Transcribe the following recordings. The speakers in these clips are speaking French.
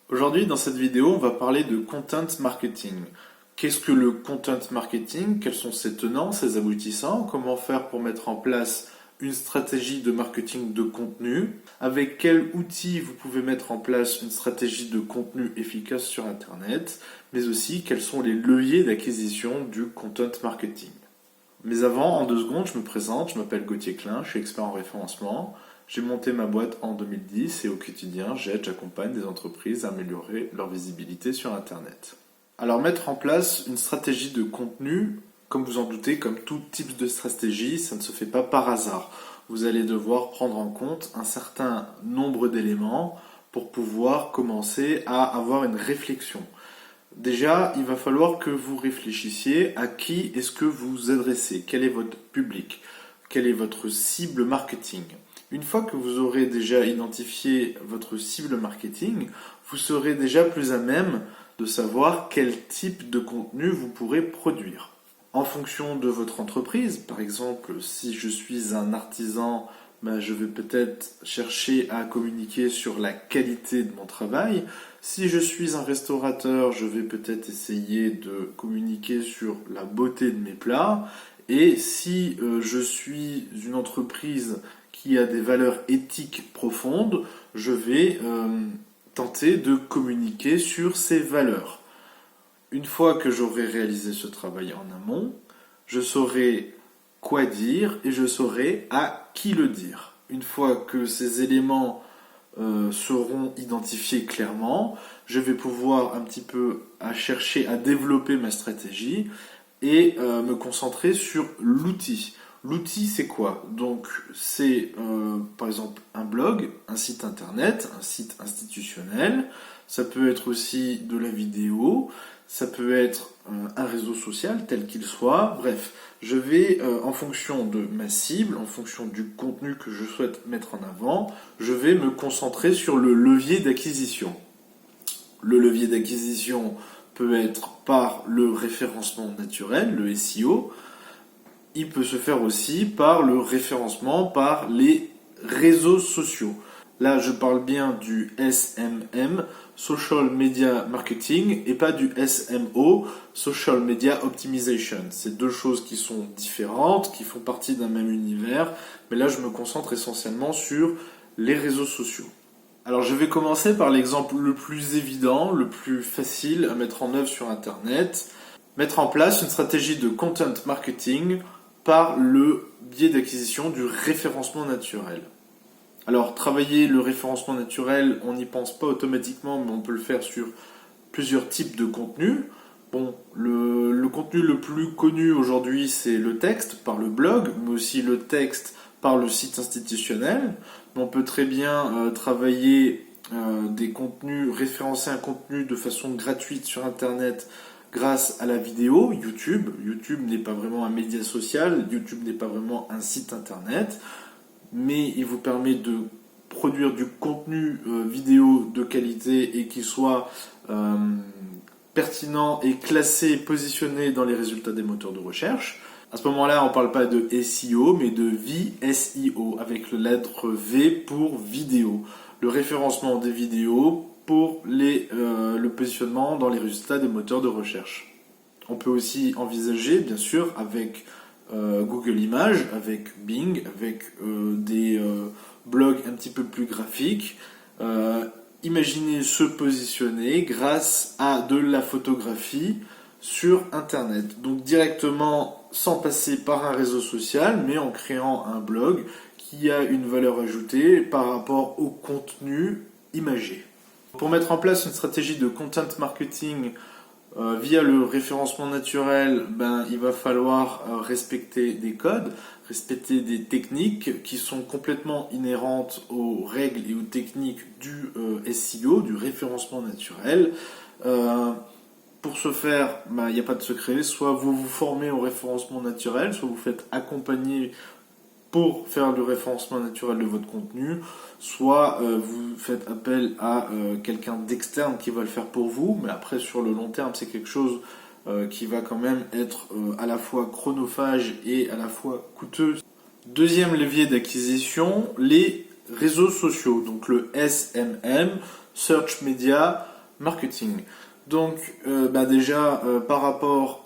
Aujourd'hui, dans cette vidéo, on va parler de content marketing. Qu'est-ce que le content marketing? Quels sont ses tenants, ses aboutissants? Comment faire pour mettre en place une stratégie de marketing de contenu? Avec quels outils vous pouvez mettre en place une stratégie de contenu efficace sur Internet? Mais aussi, quels sont les leviers d'acquisition du content marketing? Mais avant, en 2 secondes, je me présente, je m'appelle Gauthier Klein, je suis expert en référencement. J'ai monté ma boîte en 2010 et au quotidien, j'accompagne des entreprises à améliorer leur visibilité sur Internet. Alors, mettre en place une stratégie de contenu, comme vous en doutez, comme tout type de stratégie, ça ne se fait pas par hasard. Vous allez devoir prendre en compte un certain nombre d'éléments pour pouvoir commencer à avoir une réflexion. Déjà, il va falloir que vous réfléchissiez à qui est-ce que vous vous adressez, quel est votre public, quelle est votre cible marketing. Une fois que vous aurez déjà identifié votre cible marketing, vous serez déjà plus à même de savoir quel type de contenu vous pourrez produire. En fonction de votre entreprise, par exemple, si je suis un artisan, je vais peut-être chercher à communiquer sur la qualité de mon travail. Si je suis un restaurateur, je vais peut-être essayer de communiquer sur la beauté de mes plats. Et si je suis une entreprise qui a des valeurs éthiques profondes, je vais tenter de communiquer sur ces valeurs. Une fois que j'aurai réalisé ce travail en amont, je saurai quoi dire et je saurai à qui le dire. Une fois que ces éléments seront identifiés clairement, je vais pouvoir un petit peu chercher à développer ma stratégie et me concentrer sur l'outil. L'outil, c'est quoi? Donc, c'est par exemple un blog, un site internet, un site institutionnel. Ça peut être aussi de la vidéo. Ça peut être un réseau social, tel qu'il soit. Bref, je vais, en fonction de ma cible, en fonction du contenu que je souhaite mettre en avant, je vais me concentrer sur le levier d'acquisition. Le levier d'acquisition peut être par le référencement naturel, le SEO. Il peut se faire aussi par le référencement par les réseaux sociaux. Là, je parle bien du SMM, Social Media Marketing, et pas du SMO, Social Media Optimization. C'est deux choses qui sont différentes, qui font partie d'un même univers, mais là, je me concentre essentiellement sur les réseaux sociaux. Alors, je vais commencer par l'exemple le plus évident, le plus facile à mettre en œuvre sur Internet. Mettre en place une stratégie de content marketing par le biais d'acquisition du référencement naturel. Alors, travailler le référencement naturel, on n'y pense pas automatiquement, mais on peut le faire sur plusieurs types de contenus. Bon, le contenu le plus connu aujourd'hui, c'est le texte par le blog, mais aussi le texte par le site institutionnel. On peut très bien travailler des contenus, référencer un contenu de façon gratuite sur Internet grâce à la vidéo, YouTube. YouTube n'est pas vraiment un média social, YouTube n'est pas vraiment un site Internet, mais il vous permet de produire du contenu vidéo de qualité et qui soit pertinent et classé, positionné dans les résultats des moteurs de recherche. À ce moment-là, on ne parle pas de SEO, mais de VSEO, avec la lettre V pour vidéo. Le référencement des vidéos pour le positionnement dans les résultats des moteurs de recherche. On peut aussi envisager, bien sûr, avec Google Images, avec Bing, avec des blogs un petit peu plus graphiques. Imaginez se positionner grâce à de la photographie sur Internet. Donc directement, sans passer par un réseau social, mais en créant un blog qui a une valeur ajoutée par rapport au contenu imagé. Pour mettre en place une stratégie de content marketing via le référencement naturel, il va falloir respecter des codes, respecter des techniques qui sont complètement inhérentes aux règles et aux techniques du SEO, du référencement naturel. Pour ce faire, il n'y a pas de secret, soit vous vous formez au référencement naturel, soit vous faites accompagner pour faire le référencement naturel de votre contenu, soit vous faites appel à quelqu'un d'externe qui va le faire pour vous, mais après sur le long terme c'est quelque chose qui va quand même être à la fois chronophage et à la fois coûteux. Deuxième levier d'acquisition, les réseaux sociaux, donc le SMM, Search Media marketing. Donc déjà par rapport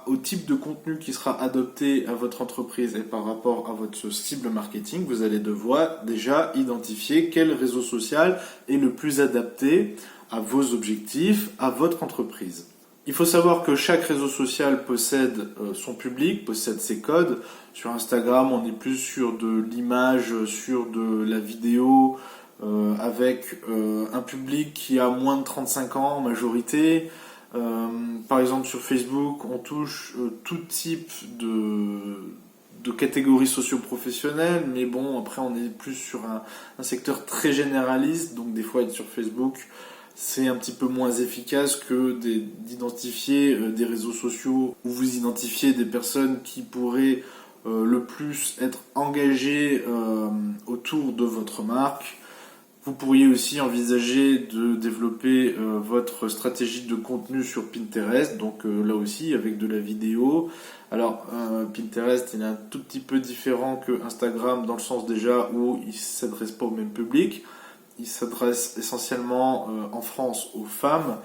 au type de contenu qui sera adopté à votre entreprise et par rapport à votre cible marketing, vous allez devoir déjà identifier quel réseau social est le plus adapté à vos objectifs, à votre entreprise. Il faut savoir que chaque réseau social possède son public, possède ses codes. Sur Instagram, on est plus sur de l'image, sur de la vidéo, avec un public qui a moins de 35 ans en majorité. Par exemple, sur Facebook, on touche tout type de catégories socio-professionnelles, mais bon, après, on est plus sur un secteur très généraliste, donc des fois, être sur Facebook, c'est un petit peu moins efficace que d'identifier des réseaux sociaux où vous identifiez des personnes qui pourraient le plus être engagées autour de votre marque. Vous pourriez aussi envisager de développer votre stratégie de contenu sur Pinterest, donc là aussi avec de la vidéo. Alors Pinterest il est un tout petit peu différent que Instagram dans le sens déjà où il ne s'adresse pas au même public. Il s'adresse essentiellement en France aux femmes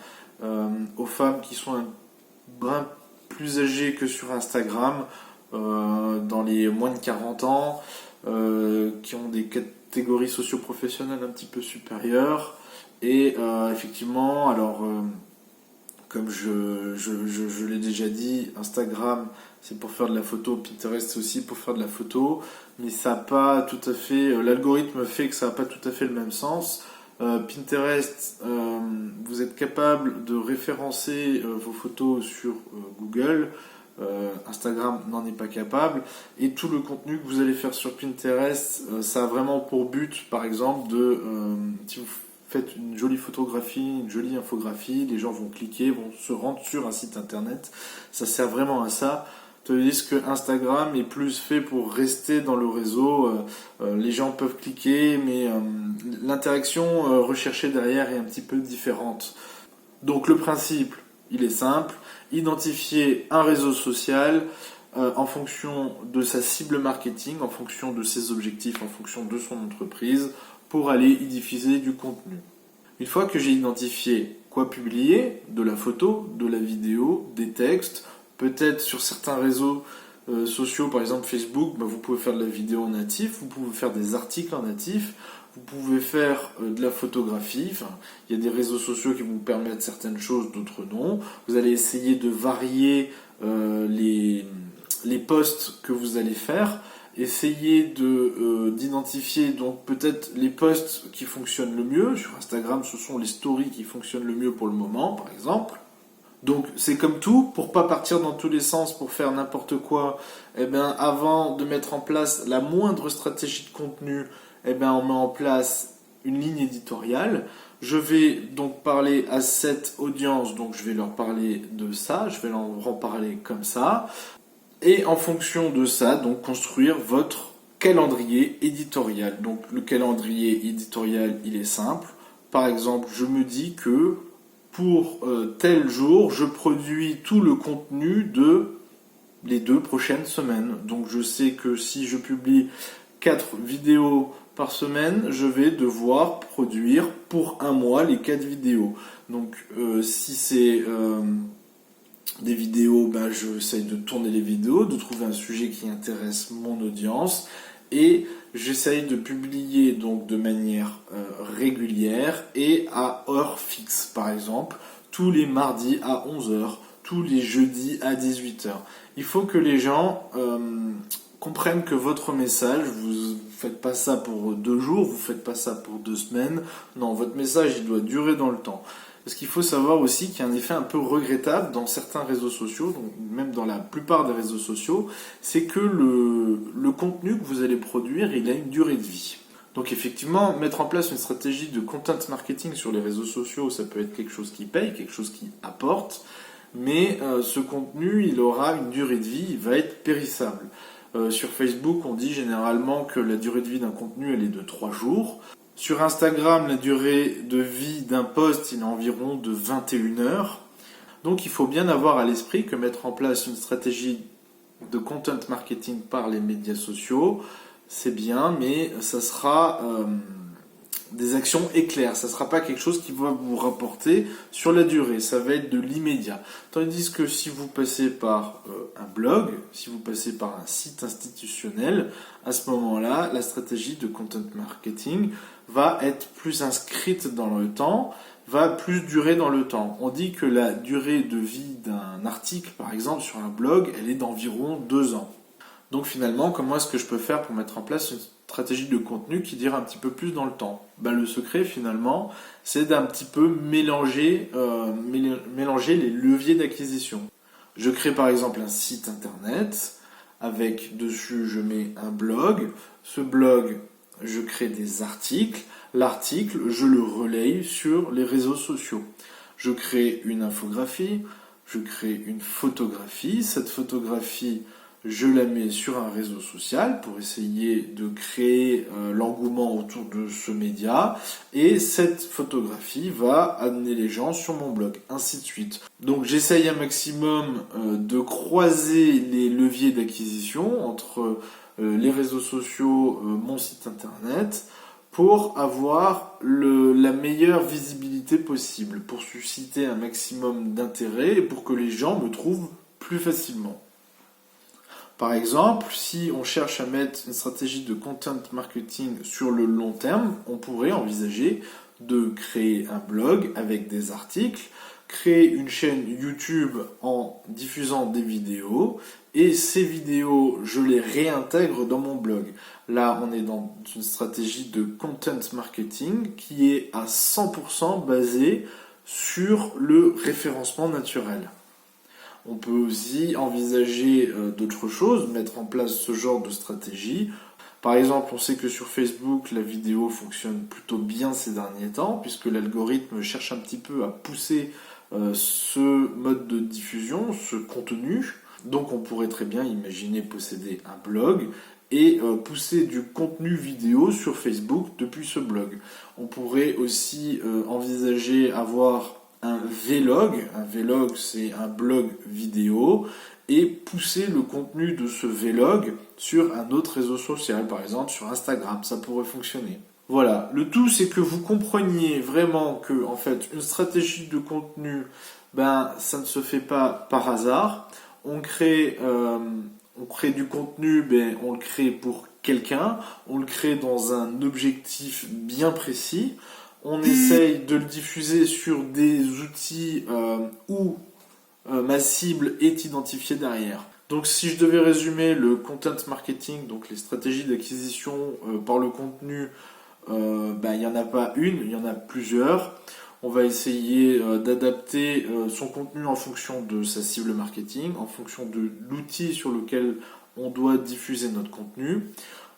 qui sont un brin plus âgées que sur Instagram, dans les moins de 40 ans, qui ont des catégories socio-professionnelles un petit peu supérieures. Et effectivement, alors comme je l'ai déjà dit, Instagram c'est pour faire de la photo, Pinterest c'est aussi pour faire de la photo, mais ça n'a pas tout à fait, l'algorithme fait que ça n'a pas tout à fait le même sens. Pinterest, vous êtes capable de référencer vos photos sur Google. Instagram n'en est pas capable, et tout le contenu que vous allez faire sur Pinterest, ça a vraiment pour but, par exemple, si vous faites une jolie photographie, une jolie infographie, les gens vont cliquer, vont se rendre sur un site internet, ça sert vraiment à ça. Tandis que Instagram est plus fait pour rester dans le réseau, les gens peuvent cliquer, mais l'interaction recherchée derrière est un petit peu différente. Donc le principe, il est simple, identifier un réseau social en fonction de sa cible marketing, en fonction de ses objectifs, en fonction de son entreprise, pour aller y diffuser du contenu. Une fois que j'ai identifié quoi publier, de la photo, de la vidéo, des textes, peut-être sur certains réseaux sociaux, par exemple Facebook, vous pouvez faire de la vidéo en natif, vous pouvez faire des articles en natif, vous pouvez faire de la photographie. Il y a des réseaux sociaux qui vous permettent certaines choses, d'autres non. Vous allez essayer de varier les posts que vous allez faire. Essayez d'identifier donc peut-être les posts qui fonctionnent le mieux. Sur Instagram, ce sont les stories qui fonctionnent le mieux pour le moment, par exemple. Donc c'est comme tout, pour pas partir dans tous les sens, pour faire n'importe quoi, avant de mettre en place la moindre stratégie de contenu, on met en place une ligne éditoriale. Je vais donc parler à cette audience, donc je vais leur parler de ça, je vais leur en parler comme ça. Et en fonction de ça, donc construire votre calendrier éditorial. Donc le calendrier éditorial, il est simple. Par exemple, je me dis que pour tel jour, je produis tout le contenu de les 2 prochaines semaines. Donc je sais que si je publie 4 vidéos par semaine, je vais devoir produire pour un mois les 4 vidéos. Donc si c'est des vidéos, j'essaye de tourner les vidéos, de trouver un sujet qui intéresse mon audience, et j'essaye de publier donc de manière régulière et à heure fixe. Par exemple, tous les mardis à 11h, tous les jeudis à 18h. Il faut que les gens comprennent que votre message, vous ne faites pas ça pour 2 jours, vous ne faites pas ça pour 2 semaines. Non, votre message, il doit durer dans le temps. Parce qu'il faut savoir aussi qu'il y a un effet un peu regrettable dans certains réseaux sociaux, donc même dans la plupart des réseaux sociaux, c'est que le contenu que vous allez produire, il a une durée de vie. Donc effectivement, mettre en place une stratégie de content marketing sur les réseaux sociaux, ça peut être quelque chose qui paye, quelque chose qui apporte, mais ce contenu, il aura une durée de vie, il va être périssable. Sur Facebook, on dit généralement que la durée de vie d'un contenu, elle est de 3 jours. Sur Instagram, la durée de vie d'un post, il est environ de 21 heures. Donc il faut bien avoir à l'esprit que mettre en place une stratégie de content marketing par les médias sociaux, c'est bien, mais ça sera des actions éclairs. Ça ne sera pas quelque chose qui va vous rapporter sur la durée. Ça va être de l'immédiat. Tandis que si vous passez par un blog, si vous passez par un site institutionnel, à ce moment-là, la stratégie de content marketing va être plus inscrite dans le temps, va plus durer dans le temps. On dit que la durée de vie d'un article, par exemple, sur un blog, elle est d'environ 2 ans. Donc finalement, comment est-ce que je peux faire pour mettre en place une stratégie de contenu qui dure un petit peu plus dans le temps? Le secret finalement, c'est d'un petit peu mélanger les leviers d'acquisition. Je crée par exemple un site internet, avec dessus je mets un blog. Ce blog, je crée des articles. L'article, je le relaye sur les réseaux sociaux. Je crée une infographie, je crée une photographie. Cette photographie, je la mets sur un réseau social pour essayer de créer l'engouement autour de ce média. Et cette photographie va amener les gens sur mon blog, ainsi de suite. Donc j'essaye un maximum de croiser les leviers d'acquisition entre les réseaux sociaux, mon site internet, pour avoir la meilleure visibilité possible, pour susciter un maximum d'intérêt et pour que les gens me trouvent plus facilement. Par exemple, si on cherche à mettre une stratégie de content marketing sur le long terme, on pourrait envisager de créer un blog avec des articles, créer une chaîne YouTube en diffusant des vidéos, et ces vidéos, je les réintègre dans mon blog. Là, on est dans une stratégie de content marketing qui est à 100% basée sur le référencement naturel. On peut aussi envisager d'autres choses, mettre en place ce genre de stratégie. Par exemple, on sait que sur Facebook, la vidéo fonctionne plutôt bien ces derniers temps, puisque l'algorithme cherche un petit peu à pousser ce mode de diffusion, ce contenu. Donc on pourrait très bien imaginer posséder un blog et pousser du contenu vidéo sur Facebook depuis ce blog. On pourrait aussi envisager avoir un vlog. Un vlog, c'est un blog vidéo, et pousser le contenu de ce vlog sur un autre réseau social, par exemple sur Instagram, ça pourrait fonctionner. Voilà, le tout c'est que vous compreniez vraiment que en fait une stratégie de contenu, ça ne se fait pas par hasard. On crée du contenu, on le crée pour quelqu'un, on le crée dans un objectif bien précis. On essaye de le diffuser sur des outils où ma cible est identifiée derrière. Donc si je devais résumer le content marketing, donc les stratégies d'acquisition par le contenu, il n'y en a pas une, il y en a plusieurs. On va essayer d'adapter son contenu en fonction de sa cible marketing, en fonction de l'outil sur lequel on doit diffuser notre contenu.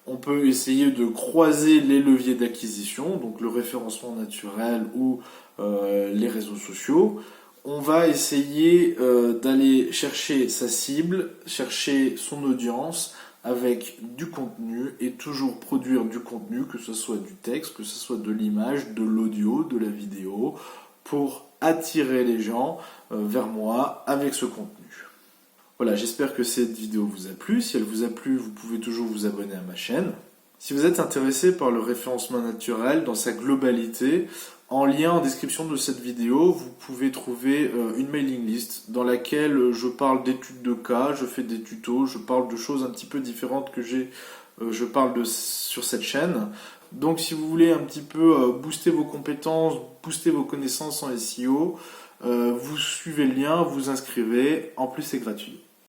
On peut essayer de croiser les leviers d'acquisition, donc le référencement naturel ou les réseaux sociaux. On va essayer d'aller chercher sa cible, chercher son audience avec du contenu et toujours produire du contenu, que ce soit du texte, que ce soit de l'image, de l'audio, de la vidéo, pour attirer les gens vers moi avec ce contenu. Voilà, j'espère que cette vidéo vous a plu. Si elle vous a plu, vous pouvez toujours vous abonner à ma chaîne. Si vous êtes intéressé par le référencement naturel dans sa globalité, en lien en description de cette vidéo, vous pouvez trouver une mailing list dans laquelle je parle d'études de cas, je fais des tutos, je parle de choses un petit peu différentes que je parle sur cette chaîne. Donc si vous voulez un petit peu booster vos compétences, booster vos connaissances en SEO, vous suivez le lien, vous inscrivez, en plus c'est gratuit.